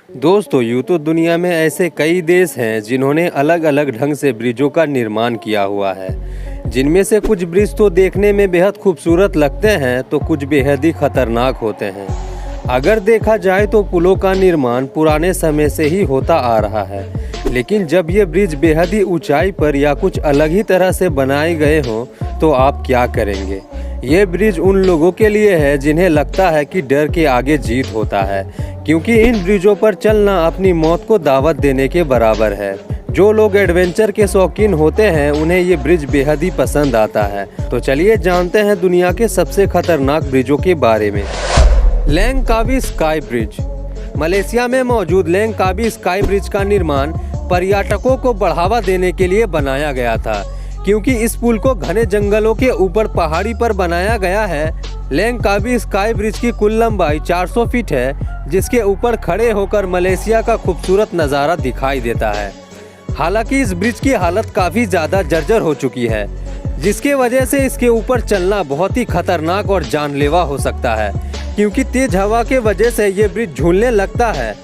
दोस्तों, यूँ तो दुनिया में ऐसे कई देश हैं जिन्होंने अलग अलग ढंग से ब्रिजों का निर्माण किया हुआ है, जिनमें से कुछ ब्रिज तो देखने में बेहद खूबसूरत लगते हैं तो कुछ बेहद ही खतरनाक होते हैं। अगर देखा जाए तो पुलों का निर्माण पुराने समय से ही होता आ रहा है, लेकिन जब ये ब्रिज बेहद ही ऊंचाई पर या कुछ अलग ही तरह से बनाए गए हों तो आप क्या करेंगे। ये ब्रिज उन लोगों के लिए है जिन्हें लगता है कि डर के आगे जीत होता है, क्योंकि इन ब्रिजों पर चलना अपनी मौत को दावत देने के बराबर है। जो लोग एडवेंचर के शौकीन होते हैं उन्हें ये ब्रिज बेहद ही पसंद आता है। तो चलिए जानते हैं दुनिया के सबसे खतरनाक ब्रिजों के बारे में। लैंगकावी स्काई ब्रिज। मलेशिया में मौजूद लैंगकावी स्काई ब्रिज का निर्माण पर्यटकों को बढ़ावा देने के लिए बनाया गया था, क्योंकि इस पुल को घने जंगलों के ऊपर पहाड़ी पर बनाया गया है। लैंगकावी स्काई ब्रिज की कुल लंबाई 400 फीट है, जिसके ऊपर खड़े होकर मलेशिया का खूबसूरत नज़ारा दिखाई देता है। हालांकि इस ब्रिज की हालत काफ़ी ज़्यादा जर्जर हो चुकी है, जिसके वजह से इसके ऊपर चलना बहुत ही खतरनाक और जानलेवा हो सकता है, क्योंकि तेज हवा के वजह से ये ब्रिज झूलने लगता है।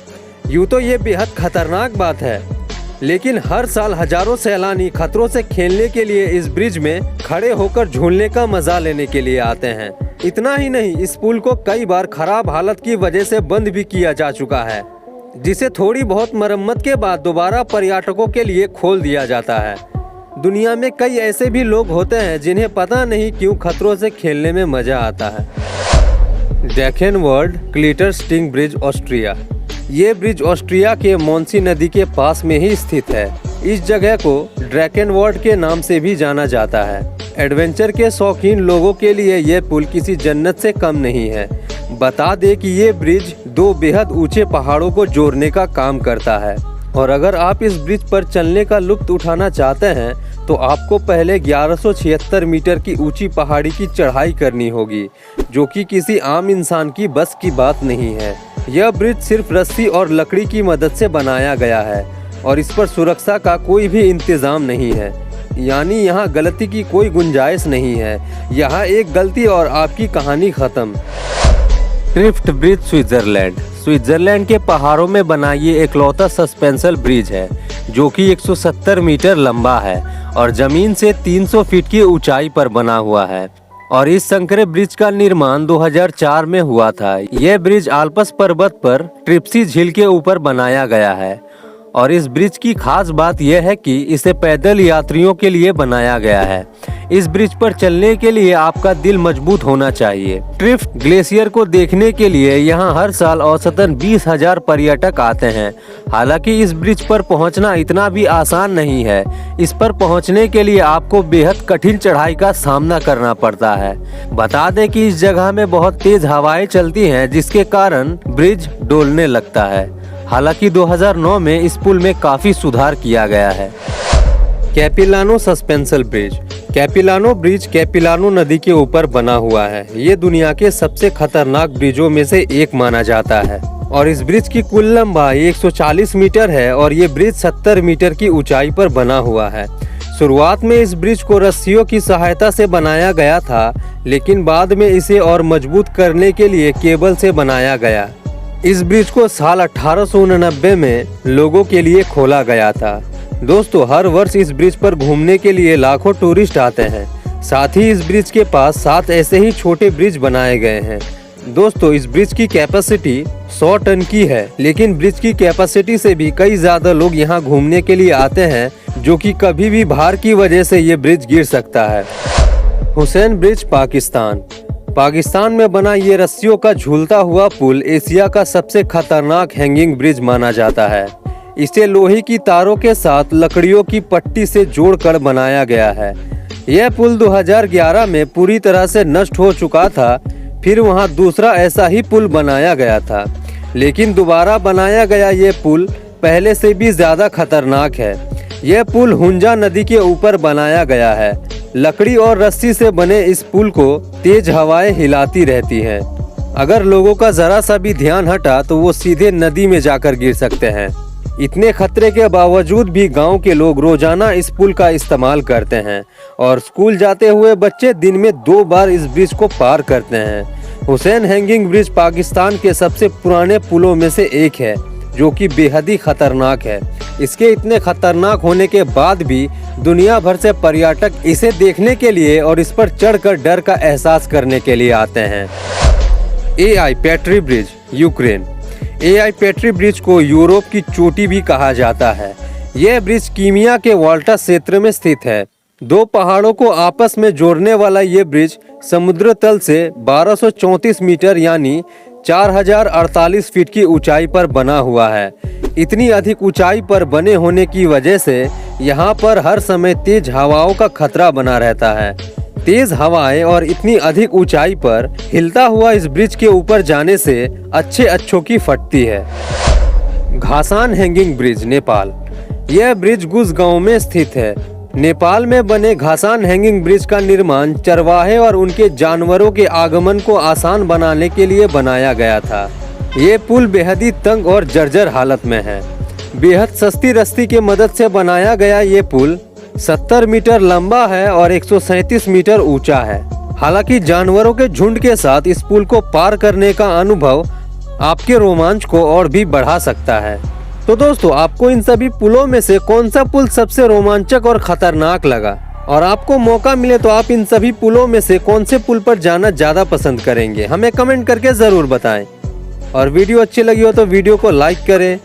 यूँ तो ये बेहद खतरनाक बात है, लेकिन हर साल हजारों सैलानी खतरों से खेलने के लिए इस ब्रिज में खड़े होकर झूलने का मजा लेने के लिए आते हैं। इतना ही नहीं, इस पुल को कई बार खराब हालत की वजह से बंद भी किया जा चुका है, जिसे थोड़ी बहुत मरम्मत के बाद दोबारा पर्यटकों के लिए खोल दिया जाता है। दुनिया में कई ऐसे भी लोग होते हैं जिन्हें पता नहीं क्यों खतरों से खेलने में मजा आता है। ड्रैकेनवर्ड क्लिटरस्टिंग ब्रिज, ऑस्ट्रिया। ये ब्रिज ऑस्ट्रिया के मोन्सी नदी के पास में ही स्थित है। इस जगह को ड्रैकेनवर्ड के नाम से भी जाना जाता है। एडवेंचर के शौकीन लोगों के लिए ये पुल किसी जन्नत से कम नहीं है। बता दें कि ये ब्रिज दो बेहद ऊंचे पहाड़ों को जोड़ने का काम करता है, और अगर आप इस ब्रिज पर चलने का लुत्फ उठाना चाहते हैं तो आपको पहले 1176 मीटर की ऊंची पहाड़ी की चढ़ाई करनी होगी, जो कि किसी आम इंसान की बस की बात नहीं है। यह ब्रिज सिर्फ रस्सी और लकड़ी की मदद से बनाया गया है, और इस पर सुरक्षा का कोई भी इंतजाम नहीं है, यानी यहाँ गलती की कोई गुंजाइश नहीं है। यहाँ एक गलती और आपकी कहानी खत्म। ट्रिफ्ट ब्रिज, स्विट्जरलैंड। स्विट्जरलैंड के पहाड़ों में बना ये इकलौता सस्पेंशन ब्रिज है, जो कि 170 मीटर लंबा है और जमीन से 300 फीट की ऊंचाई पर बना हुआ है। और इस संकरे ब्रिज का निर्माण 2004 में हुआ था। यह ब्रिज आल्प्स पर्वत पर ट्रिप्सी झील के ऊपर बनाया गया है, और इस ब्रिज की खास बात यह है कि इसे पैदल यात्रियों के लिए बनाया गया है। इस ब्रिज पर चलने के लिए आपका दिल मजबूत होना चाहिए। ट्रिफ्ट ग्लेशियर को देखने के लिए यहाँ हर साल औसतन 20,000 पर्यटक आते हैं। हालांकि इस ब्रिज पर पहुँचना इतना भी आसान नहीं है। इस पर पहुँचने के लिए आपको बेहद कठिन चढ़ाई का सामना करना पड़ता है। बता दें कि इस जगह में बहुत तेज हवाएं चलती हैं, जिसके कारण ब्रिज डोलने लगता है। हालांकि 2009 में इस पुल में काफ़ी सुधार किया गया है। कैपिलानो सस्पेंशन ब्रिज। कैपिलानो ब्रिज कैपिलानो नदी के ऊपर बना हुआ है। ये दुनिया के सबसे खतरनाक ब्रिजों में से एक माना जाता है, और इस ब्रिज की कुल लंबाई 140 मीटर है, और ये ब्रिज 70 मीटर की ऊंचाई पर बना हुआ है। शुरुआत में इस ब्रिज को रस्सियों की सहायता से बनाया गया था, लेकिन बाद में इसे और मजबूत करने के लिए केबल से बनाया गया। इस ब्रिज को साल 1889 में लोगों के लिए खोला गया था। दोस्तों, हर वर्ष इस ब्रिज पर घूमने के लिए लाखों टूरिस्ट आते हैं। साथ ही इस ब्रिज के पास 7 ऐसे ही छोटे ब्रिज बनाए गए हैं। दोस्तों, इस ब्रिज की कैपेसिटी 100 टन की है, लेकिन ब्रिज की कैपेसिटी से भी कई ज्यादा लोग यहाँ घूमने के लिए आते हैं, जो कि कभी भी भार की वजह से ये ब्रिज गिर सकता है। हुसैन ब्रिज, पाकिस्तान। पाकिस्तान में बना ये रस्सियों का झूलता हुआ पुल एशिया का सबसे खतरनाक हैंगिंग ब्रिज माना जाता है। इसे लोहे की तारों के साथ लकड़ियों की पट्टी से जोड़कर बनाया गया है। यह पुल 2011 में पूरी तरह से नष्ट हो चुका था। फिर वहां दूसरा ऐसा ही पुल बनाया गया था, लेकिन दोबारा बनाया गया ये पुल पहले से भी ज्यादा खतरनाक है। यह पुल हुंजा नदी के ऊपर बनाया गया है। लकड़ी और रस्सी से बने इस पुल को तेज हवाएं हिलाती रहती हैं। अगर लोगों का जरा सा भी ध्यान हटा तो वो सीधे नदी में जाकर गिर सकते हैं। इतने खतरे के बावजूद भी गांव के लोग रोजाना इस पुल का इस्तेमाल करते हैं, और स्कूल जाते हुए बच्चे दिन में 2 बार इस ब्रिज को पार करते हैं। हुसैन हैंगिंग ब्रिज पाकिस्तान के सबसे पुराने पुलों में से एक है। जो कि बेहद ही खतरनाक है। इसके इतने खतरनाक होने के बाद भी दुनिया भर से पर्यटक इसे देखने के लिए और इस पर चढ़कर डर का एहसास करने के लिए आते हैं। AI petri bridge, Ukraine. AI petri bridge को यूरोप की चोटी भी कहा जाता है। यह ब्रिज कीमिया के वाल्टा क्षेत्र में स्थित है। दो पहाड़ों को आपस में जोड़ने वाला ये ब्रिज समुद्र तल से 1234 मीटर यानी 4048 फीट की ऊंचाई पर बना हुआ है। इतनी अधिक ऊंचाई पर बने होने की वजह से यहाँ पर हर समय तेज हवाओं का खतरा बना रहता है। तेज हवाएं और इतनी अधिक ऊंचाई पर हिलता हुआ इस ब्रिज के ऊपर जाने से अच्छों की फटती है। घासान हैंगिंग ब्रिज, नेपाल। यह ब्रिज गुज गांव में स्थित है। नेपाल में बने घासान हैंगिंग ब्रिज का निर्माण चरवाहे और उनके जानवरों के आगमन को आसान बनाने के लिए बनाया गया था। ये पुल बेहद ही तंग और जर्जर हालत में है। बेहद सस्ती रस्सी की मदद से बनाया गया ये पुल 70 मीटर लंबा है और 137 मीटर ऊंचा है। हालांकि जानवरों के झुंड के साथ इस पुल को पार करने का अनुभव आपके रोमांच को और भी बढ़ा सकता है। तो दोस्तों, आपको इन सभी पुलों में से कौन सा पुल सबसे रोमांचक और खतरनाक लगा? और आपको मौका मिले तो आप इन सभी पुलों में से कौन से पुल पर जाना ज़्यादा पसंद करेंगे? हमें कमेंट करके ज़रूर बताएं। और वीडियो अच्छी लगी हो तो वीडियो को लाइक करें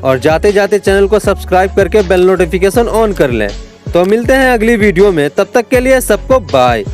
और जाते जाते चैनल को सब्सक्राइब करके बेल नोटिफिकेशन ऑन कर लें। तो मिलते हैं अगली वीडियो में, तब तक के लिए सबको बाय।